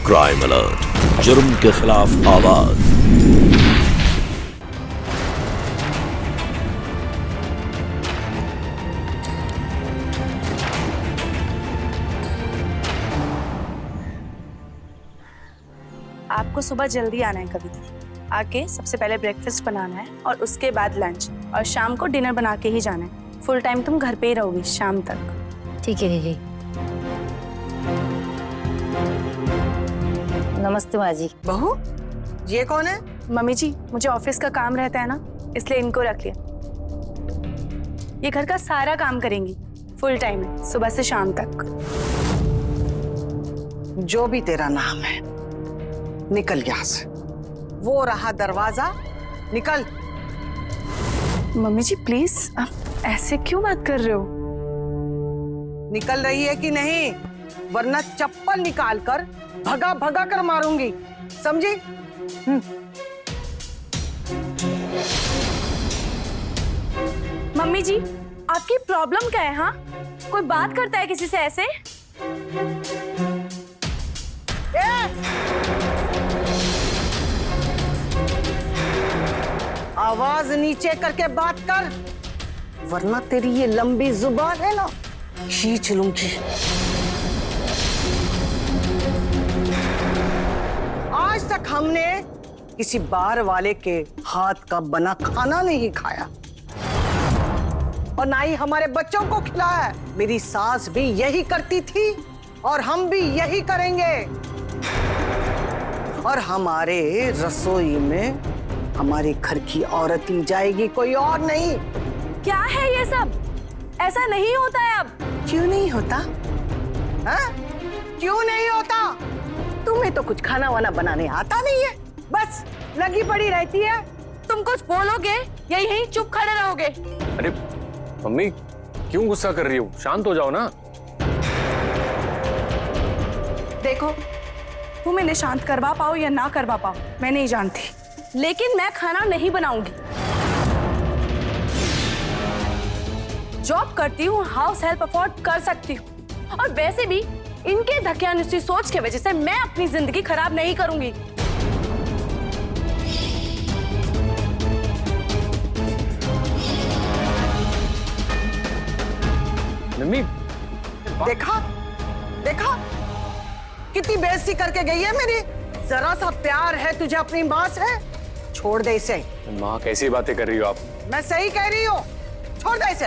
Crime alert, जुर्म के खिलाफ आवाज। आपको सुबह जल्दी आना है कभी आके सबसे पहले ब्रेकफास्ट बनाना है और उसके बाद लंच और शाम को डिनर बना के ही जाना है। फुल टाइम तुम घर पे ही रहोगी शाम तक। ठीक है दीदी। नमस्ते माँ जी। बहू, ये कौन है? मम्मी जी, मुझे ऑफिस का काम रहता है ना, इसलिए इनको रख लिया। ये घर का सारा काम करेंगी, फुल टाइम है, सुबह से शाम तक। जो भी तेरा नाम है, निकल यहाँ से। वो रहा दरवाजा, निकल। मम्मी जी प्लीज, आप ऐसे क्यों बात कर रहे हो? निकल रही है कि नहीं, वरना चप्पल निकाल कर भगा भगा कर मारूंगी, समझी? मम्मी जी, आपकी प्रॉब्लम क्या है? हाँ, कोई बात करता है किसी से ऐसे? आवाज नीचे करके बात कर, वरना तेरी ये लंबी जुबान है ना, खींच लूंगी। आज तक हमने किसी बार वाले के हाथ का बना खाना नहीं खाया और ना ही हमारे बच्चों को खिलाया है। मेरी सास भी यही करती थी और हम भी यही करेंगे। और हमारे रसोई में हमारे घर की औरत ही जाएगी, कोई और नहीं। क्या है ये सब? ऐसा नहीं होता है अब। क्यों नहीं होता? हाँ? क्यों नहीं होता? तुम्हें तो कुछ खाना वाना बनाने आता नहीं है, बस लगी पड़ी रहती है। तुम कुछ बोलोगे या यहीं चुप खड़े रहोगे? अरे मम्मी, क्यों गुस्सा कर रही हो? शांत हो जाओ ना। देखो, तुम इन्हें शांत करवा पाओ या ना करवा पाओ, मैं नहीं जानती, लेकिन मैं खाना नहीं बनाऊंगी। जॉब करती हूँ, हाउस हेल्प अफोर्ड कर सकती हूँ, और वैसे भी इनके धकियानुसी सोच की वजह से मैं अपनी जिंदगी खराब नहीं करूंगी। मम्मी, देखा देखा कितनी बेइज्जती करके गई है मेरी। जरा सा प्यार है तुझे अपनी माँ से, छोड़ दे इसे। माँ कैसी बातें कर रही हो आप? मैं सही कह रही हूँ, छोड़ दे इसे।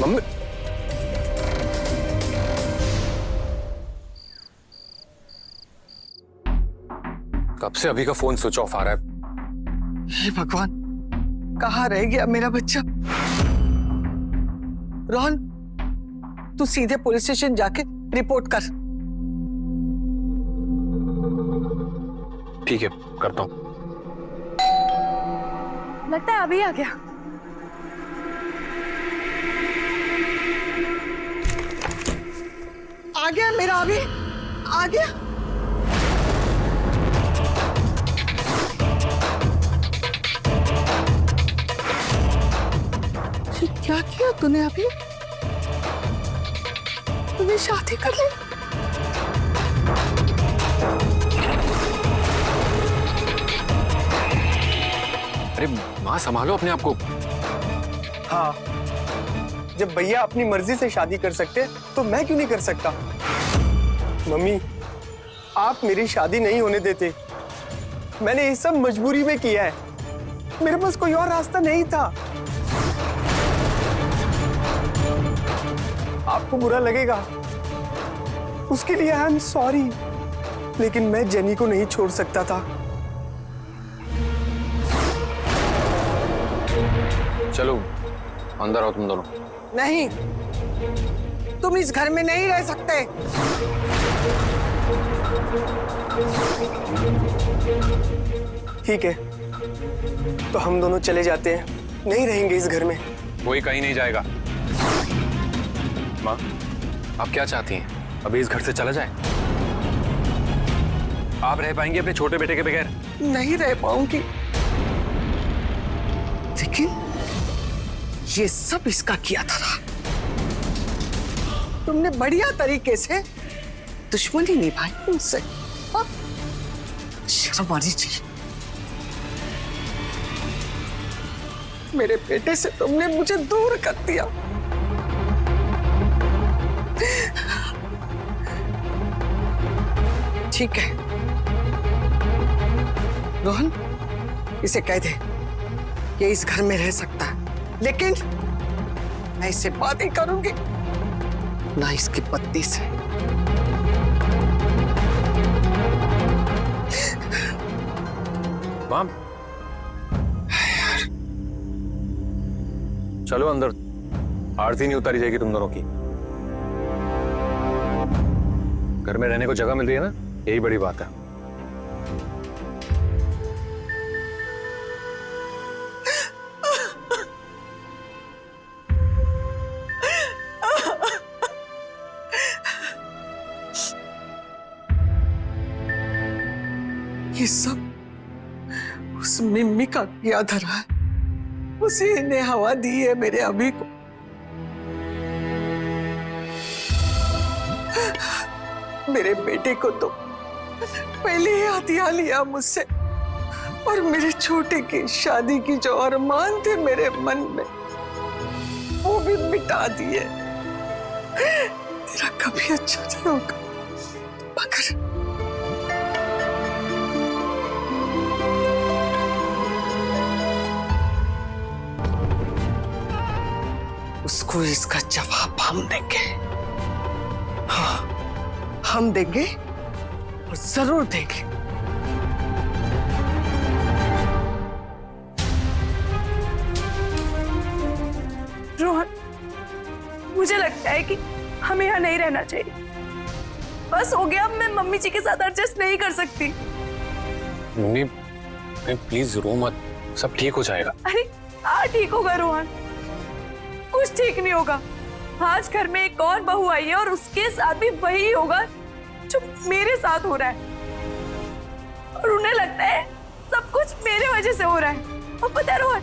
मम्मी, कब से अभी का फोन स्विच ऑफ आ रहा है? हे भगवान, कहाँ रह गया मेरा बच्चा? रोहन, तू सीधे पुलिस स्टेशन जाके रिपोर्ट कर। ठीक है, करता हूँ। लगता है अभी आ गया। आ गया मेरा, अभी आ गया। ये क्या किया तूने? अभी तूने शादी कर ली? अरे माँ, संभालो अपने आप को। हाँ, जब भैया अपनी मर्जी से शादी कर सकते तो मैं क्यों नहीं कर सकता? मम्मी, आप मेरी शादी नहीं होने देते। मैंने ये सब मजबूरी में किया है, मेरे पास कोई और रास्ता नहीं था। आपको बुरा लगेगा, उसके लिए आई एम सॉरी, लेकिन मैं जेनी को नहीं छोड़ सकता था। चलो अंदर आओ तुम दोनों। नहीं, तुम इस घर में नहीं रह सकते। ठीक है, तो हम दोनों चले जाते हैं, नहीं रहेंगे इस घर में। कोई कहीं नहीं जाएगा। माँ, आप क्या चाहती हैं? अभी इस घर से चला जाए? आप रह पाएंगी अपने छोटे बेटे के बगैर? नहीं रह पाऊंगी, लेकिन ये सब इसका किया था। तुमने बढ़िया तरीके से दुश्मनी निभाई उनसे। हाँ? शर्म आनी चाहिए। मेरे बेटे से तुमने मुझे दूर कर दिया। ठीक है रोहन, इसे कह दे ये इस घर में रह सकता है, लेकिन मैं इससे बात ही करूंगी ना इसकी पत्नी से। माम, चलो अंदर, आरती नहीं उतारी जाएगी तुम दोनों की। घर में रहने को जगह मिल रही है ना, यही बड़ी बात है। ये सब उस मिम्मी का किया धरा है, उसी ने हवा दी है मेरे अभी को। मेरे बेटे को तो पहले ही हथिया लिया मुझसे, और मेरे छोटे की शादी की जो अरमान थे मेरे मन में वो भी मिटा दिए। तेरा कभी अच्छा नहीं होगा मगर उसको इसका जवाब हम देंगे। हाँ, हम देंगे और जरूर देंगे। रोहन, मुझे लगता है कि हमें यहाँ नहीं रहना चाहिए। बस हो गया, अब मैं मम्मी जी के साथ एडजस्ट नहीं कर सकती। मम्मी, प्लीज रो मत, सब ठीक हो जाएगा। अरे ठीक होगा रोहन, कुछ ठीक नहीं होगा। आज घर में एक और बहू आई है और उसके साथ भी वही होगा जो मेरे साथ हो रहा है, और उन्हें लगता है सब कुछ मेरे वजह से हो रहा है। और पता है रोहन,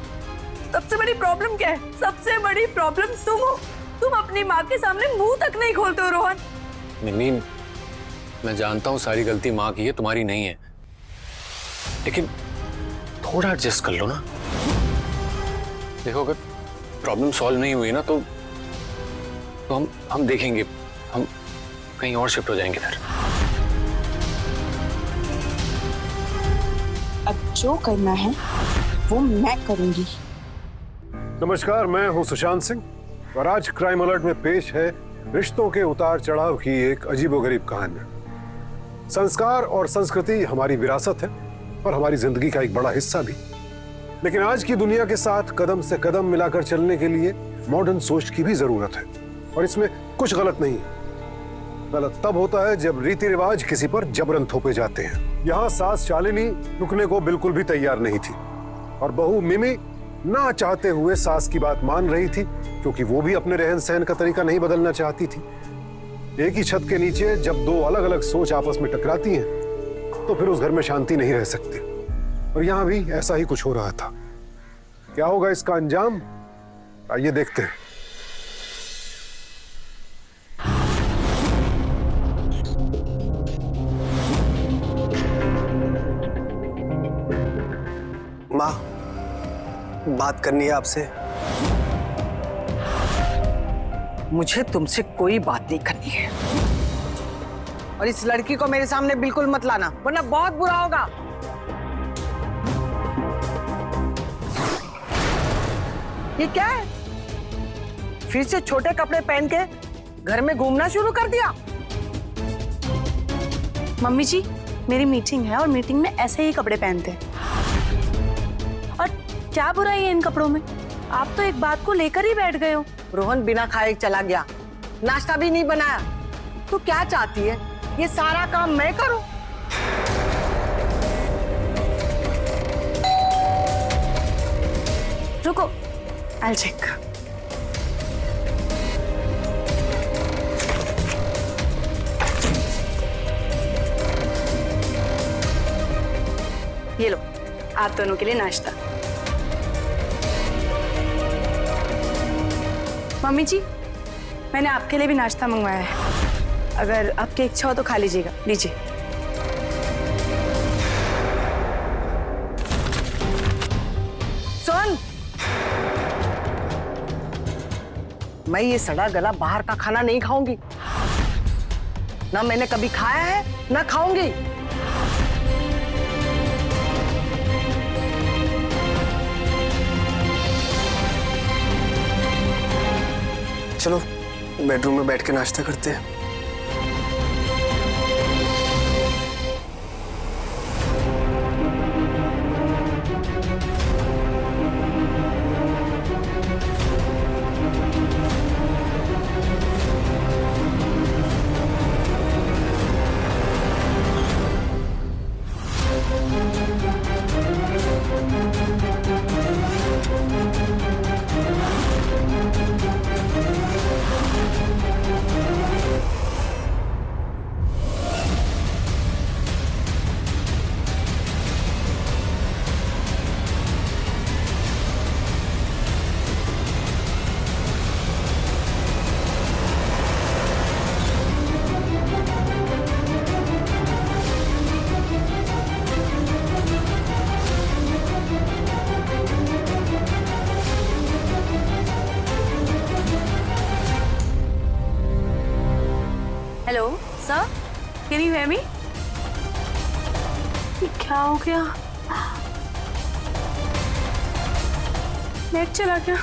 सबसे बड़ी प्रॉब्लम क्या है? सबसे बड़ी प्रॉब्लम तुम हो। तुम अपनी माँ के सामने मुंह तक नहीं खोलते हो रोहन। मम्मी, मैं जानता हूँ सारी गलती माँ की है, तुम्हारी नहीं है, लेकिन थोड़ा एडजस्ट कर लो ना। देखो, अगर प्रॉब्लम सॉल्व नहीं हुई ना तो हम देखेंगे, हम कहीं और शिफ्ट हो जाएंगे फिर। अब जो करना है वो मैं करूंगी। नमस्कार, मैं हूं सुशांत सिंह और आज क्राइम अलर्ट में पेश है रिश्तों के उतार चढ़ाव की एक अजीबोगरीब कहानी। संस्कार और संस्कृति हमारी विरासत है और हमारी जिंदगी का एक बड़ा हिस्सा भी, लेकिन आज की दुनिया के साथ कदम से कदम मिलाकर चलने के लिए मॉडर्न सोच की भी जरूरत है, और इसमें कुछ गलत नहीं है। गलत तब होता है जब रीति रिवाज किसी पर जबरन थोपे जाते हैं। यहाँ सास शालिनी रुकने को बिल्कुल भी तैयार नहीं थी, और बहू मिमी ना चाहते हुए सास की बात मान रही थी, क्योंकि वो भी अपने रहन सहन का तरीका नहीं बदलना चाहती थी। एक ही छत के नीचे जब दो अलग अलग सोच आपस में टकराती हैं, तो फिर उस घर में शांति नहीं रह सकती, और यहां भी ऐसा ही कुछ हो रहा था। क्या होगा इसका अंजाम, आइए देखते हैं। माँ, बात करनी है आपसे। मुझे तुमसे कोई बात नहीं करनी है, और इस लड़की को मेरे सामने बिल्कुल मत लाना, वरना बहुत बुरा होगा। ये क्या है? फिर से छोटे कपड़े पहन के घर में घूमना शुरू कर दिया? मम्मी जी, मेरी मीटिंग है और मीटिंग में ऐसे ही कपड़े पहनते हैं। और क्या बुराई है इन कपड़ों में? आप तो एक बात को लेकर ही बैठ गए हो। रोहन बिना खाए चला गया, नाश्ता भी नहीं बनाया। तू क्या चाहती है, ये सारा काम मैं करूं? रुको, I'll check. ये लो, आप दोनों के लिए नाश्ता। मम्मी जी, मैंने आपके लिए भी नाश्ता मंगवाया है, अगर आपकी इच्छा हो तो खा लीजिएगा। लीजिए। सुन, मैं ये सड़ा गला बाहर का खाना नहीं खाऊंगी, ना मैंने कभी खाया है ना खाऊंगी। चलो बेडरूम में बैठ के नाश्ता करते हैं। Hello sir, can you hear me? क्या हो गया? नेट चला गया,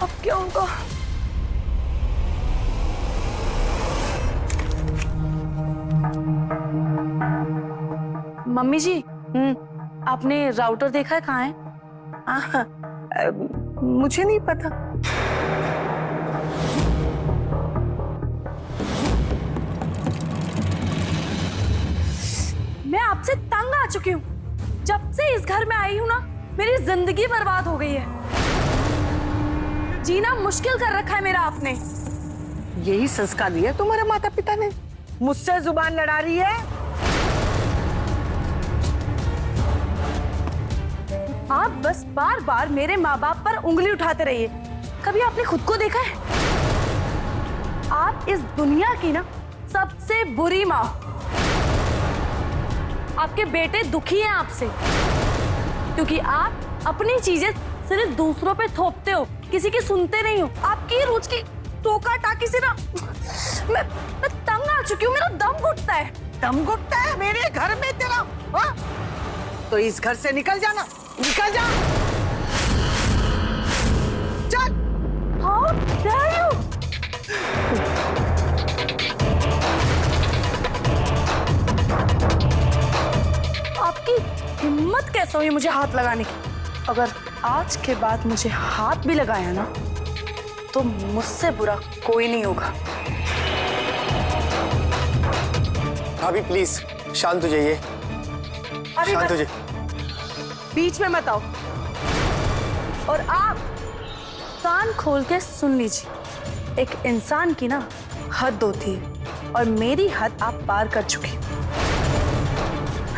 अब क्या होगा? मम्मी जी, आपने राउटर देखा है? कहाँ है? मुझे नहीं पता। मैं आपसे तंग आ चुकी हूँ। जब से इस घर में आई हूँ ना, मेरी जिंदगी बर्बाद हो गई है। जीना मुश्किल कर रखा है मेरा आपने। यही संस्कार दिया तुम्हारे माता पिता ने? मुझसे जुबान लड़ा रही है? आप बस बार बार मेरे माँ बाप पर उंगली उठाते रहिए। कभी आपने खुद को देखा है? आप इस दुनिया की ना सबसे बुरी माँ। आपके बेटे दुखी हैं आपसे, क्योंकि आप अपनी चीजें सिर्फ दूसरों पे थोपते हो, किसी की सुनते नहीं हो। आपकी रोज की टोका टाकी से ना मैं तंग आ चुकी हूँ। मेरा दम घुटता है। दम घुटता है मेरे घर में तेरा? हाँ? तो इस घर से निकल जाना, निकल जा। चल। How dare you? आपकी हिम्मत कैसे हुई मुझे हाथ लगाने की? अगर आज के बाद मुझे हाथ भी लगाया ना, तो मुझसे बुरा कोई नहीं होगा। भाभी प्लीज शांत हो जाइए, अरे शांत हो बस, जाइए। बीच में मत आओ। और आप कान खोल के सुन लीजिए। एक इंसान की ना हद होती है, और मेरी हद आप पार कर चुकी हैं।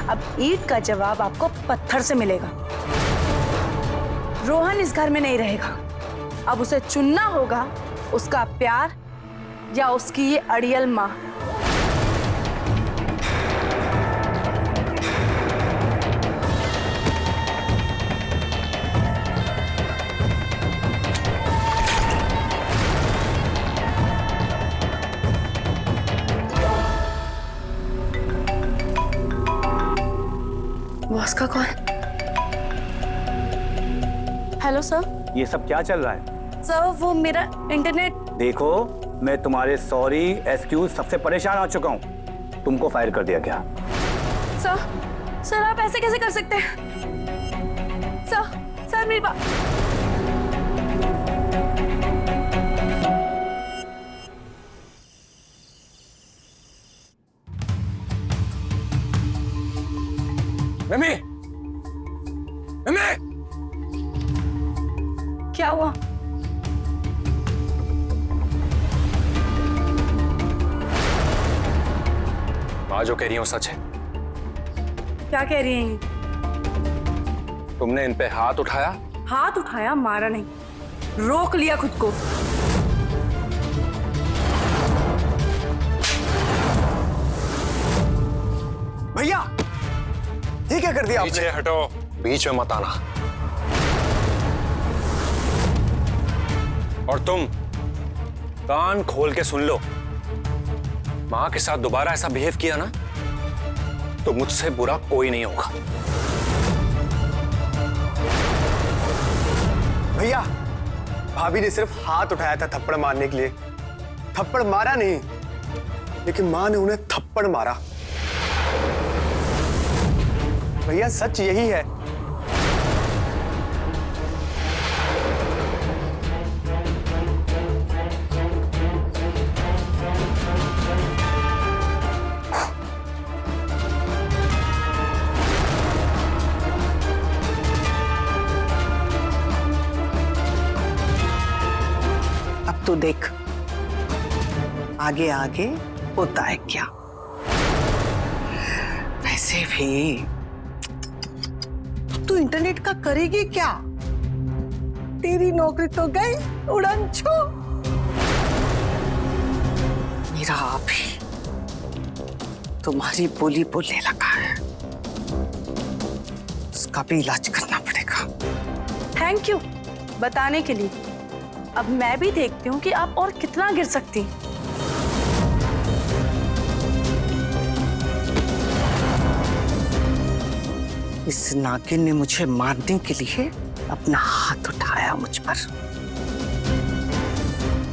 अब ईंट का जवाब आपको पत्थर से मिलेगा। रोहन इस घर में नहीं रहेगा। अब उसे चुनना होगा, उसका प्यार या उसकी ये अड़ियल माँ। बॉस का कॉल। Hello sir. ये सब क्या चल रहा है? सर वो मेरा इंटरनेट। देखो, मैं तुम्हारे सॉरी एक्सक्यूज सबसे परेशान आ चुका हूँ। तुमको फायर कर दिया गया। सर आप ऐसे कैसे कर सकते हैं? सर मेरी बात। मम्मी, मम्मी, क्या हुआ? माँ जो कह रही है वो सच है। क्या कह रही हैं? तुमने इन पे हाथ उठाया? हाथ उठाया, मारा नहीं, रोक लिया खुद को। कर दिया पीछे आपने। हटो, बीच में मत आना। और तुम कान खोल के सुन लो, मां के साथ दोबारा ऐसा बिहेव किया ना तो मुझसे बुरा कोई नहीं होगा। भैया, भाभी ने सिर्फ हाथ उठाया था थप्पड़ मारने के लिए, थप्पड़ मारा नहीं, लेकिन मां ने उन्हें थप्पड़ मारा। भैया सच यही है। अब तो देख आगे आगे होता है क्या। वैसे भी तू इंटरनेट का करेगी क्या? तेरी नौकरी तो गई उड़न छू। मेरा आप ही तुम्हारी बोली बोलने लगा है, उसका भी इलाज करना पड़ेगा। थैंक यू बताने के लिए। अब मैं भी देखती हूँ कि आप और कितना गिर सकती हैं। इस नागिन ने मुझे मारने के लिए अपना हाथ उठाया मुझ पर।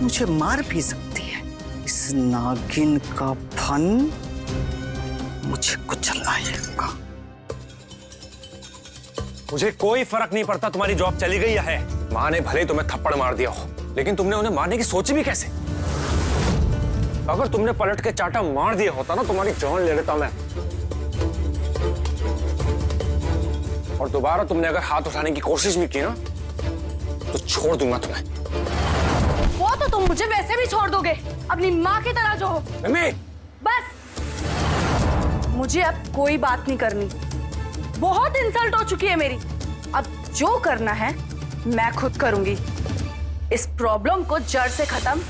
मुझे मार भी सकती है। इस नागिन का फन मुझे कुचलना है। मुझे कोई फर्क नहीं पड़ता तुम्हारी जॉब चली गई है। मां ने भले तुम्हें थप्पड़ मार दिया हो, लेकिन तुमने उन्हें मारने की सोची भी कैसे? अगर तुमने पलट के चाटा मार दिया होता ना, तुम्हारी जान ले लेता मैं। और दोबारा तुमने अगर हाथ उठाने की कोशिश भी की ना तो छोड़ दूंगा तुम्हें। वो तो तुम मुझे वैसे भी छोड़ दोगे, अपनी माँ की तरह जो हो। मम्मी! बस मुझे अब कोई बात नहीं करनी। बहुत इंसल्ट हो चुकी है मेरी। अब जो करना है मैं खुद करूंगी। इस प्रॉब्लम को जड़ से खत्म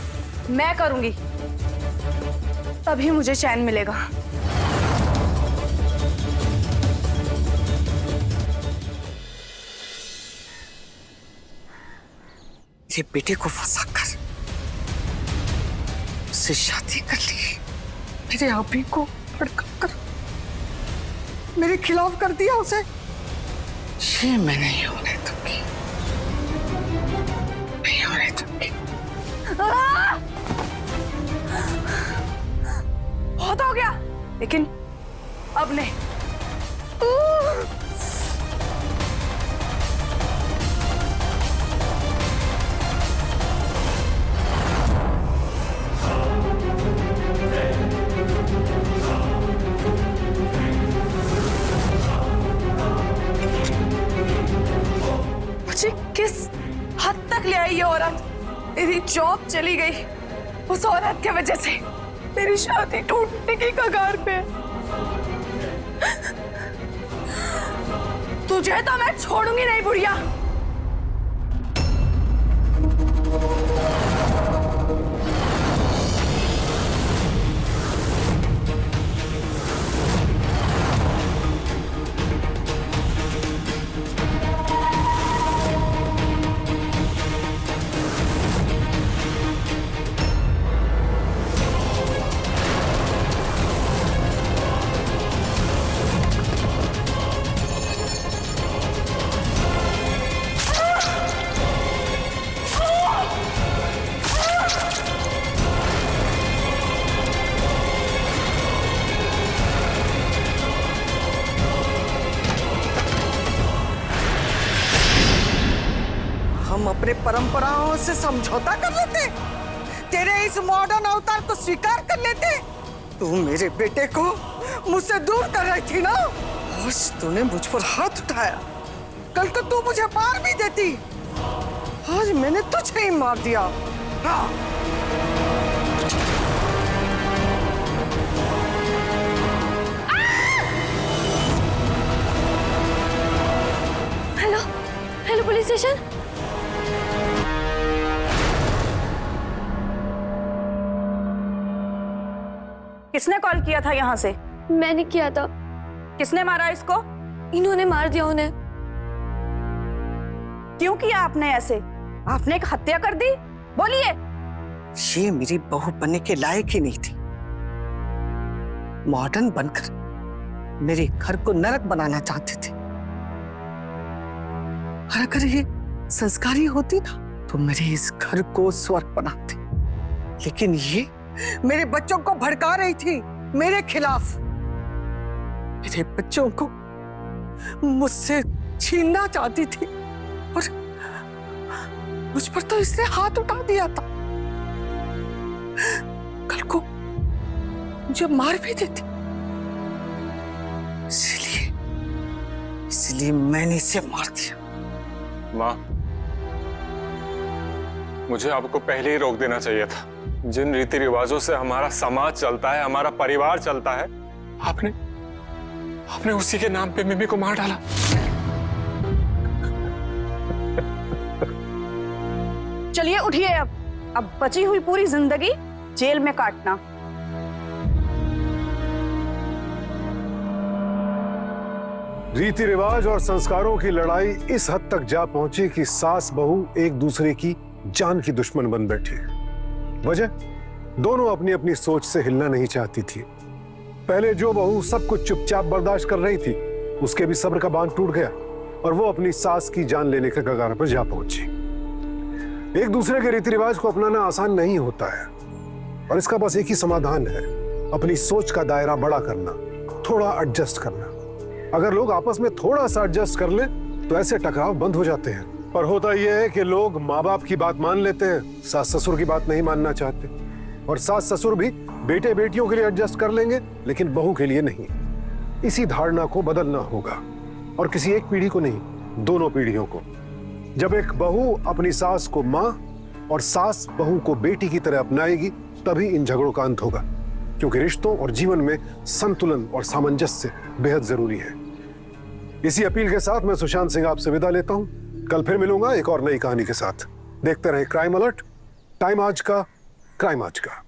मैं करूंगी, तभी मुझे चैन मिलेगा। ये बेटे को फंसाकर उससे शादी कर ली, मेरे अभी को भड़काकर मेरे खिलाफ कर दिया उसे। ये मैं नहीं होने दूंगी, नहीं होने दूंगी। बहुत हो गया, लेकिन अब नहीं। मुझे किस हद तक ले आई ये औरत। मेरी जॉब चली गई उस औरत की वजह से। मेरी शादी टूटने की कगार पे। तुझे तो मैं छोड़ूंगी नहीं बुढ़िया। हम अपने परंपराओं से समझौता कर लेते, तेरे इस मॉडर्न अवतार को स्वीकार कर लेते। तू मेरे बेटे को मुझसे दूर कर रही थी ना, आज तूने मुझ पर हाथ उठाया। कल तो तू मुझे मार भी देती, आज मैंने तुझे ही मार दिया। हाँ। Hello hello police station. किसने कॉल किया था यहाँ से? मैंने किया था। किसने मारा इसको? इन्होंने मार दिया उन्हें। क्यों किया आपने ऐसे? आपने एक हत्या कर दी? बोलिए। ये मेरी बहू बनने के लायक ही नहीं थी। मॉडर्न बनकर मेरे घर को नरक बनाना चाहते थे। और अगर ये संस्कारी होती ना तो मेरे इस घर को स्वर्ग बनाते। लेकिन ये मेरे बच्चों को भड़का रही थी मेरे खिलाफ। मेरे बच्चों को मुझसे छीनना चाहती थी और मुझ पर तो इसने हाथ उठा दिया था। कल को मुझे मार भी देती। इसलिए मैंने इसे मार दिया। माँ, मुझे आपको पहले ही रोक देना चाहिए था। जिन रीति रिवाजों से हमारा समाज चलता है, हमारा परिवार चलता है, आपने उसी के नाम पे मिमी को मार डाला। चलिए उठिए। अब बची हुई पूरी जिंदगी जेल में काटना। रीति रिवाज और संस्कारों की लड़ाई इस हद तक जा पहुंची कि सास बहू एक दूसरे की जान की दुश्मन बन बैठी। वजह, दोनों अपनी अपनी सोच से हिलना नहीं चाहती थी। पहले जो बहू सब कुछ चुपचाप बर्दाश्त कर रही थी, उसके भी सब्र का बांध टूट गया और वो अपनी सास की जान लेने के कगार पर जा पहुंची। एक दूसरे के रीति रिवाज को अपनाना आसान नहीं होता है और इसका बस एक ही समाधान है, अपनी सोच का दायरा बड़ा करना, थोड़ा एडजस्ट करना। अगर लोग आपस में थोड़ा सा एडजस्ट कर ले तो ऐसे टकराव बंद हो जाते हैं। पर होता यह है कि लोग माँ बाप की बात मान लेते हैं, सास ससुर की बात नहीं मानना चाहते। और सास ससुर भी बेटे बेटियों के लिए एडजस्ट कर लेंगे लेकिन बहू के लिए नहीं। इसी धारणा को बदलना होगा और किसी एक पीढ़ी को नहीं, दोनों पीढ़ियों को। जब एक बहू अपनी सास को माँ और सास बहू को बेटी की तरह अपनाएगी तभी इन झगड़ों का अंत होगा, क्योंकि रिश्तों और जीवन में संतुलन और सामंजस्य बेहद जरूरी है। इसी अपील के साथ मैं सुशांत सिंह आपसे विदा लेता हूं। कल फिर मिलूंगा एक और नई कहानी के साथ। देखते रहें क्राइम अलर्ट। टाइम आज का, क्राइम आज का।